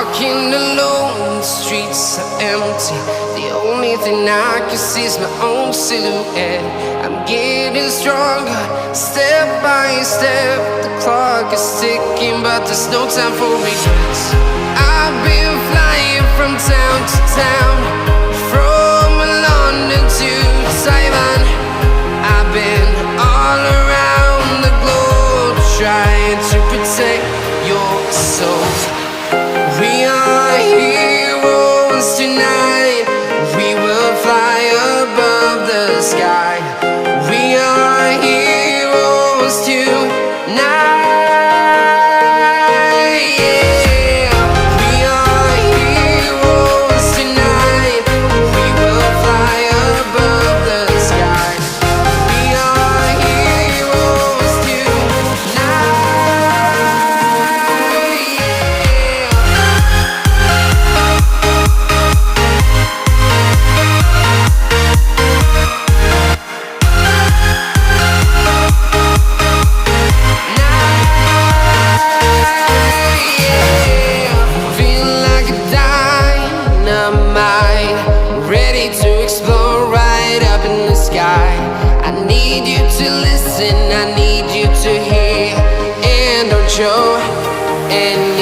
walking alone, the streets are empty. The only thing I can see is my own silhouette. I'm getting stronger, step by step. The clock is ticking, but there's no time for regrets. I've been flying from town to town, from London to Taiwan. I've been all around the globe, trying to protect your soul. We are heroes tonight. We will fly above the sky. We are heroes tonight. Yeah. We are heroes tonight. We will fly above the sky. We are heroes tonight. Feel like a dynamite, ready to explode right up in the sky. I need you to listen, I need you to hear, and don't show any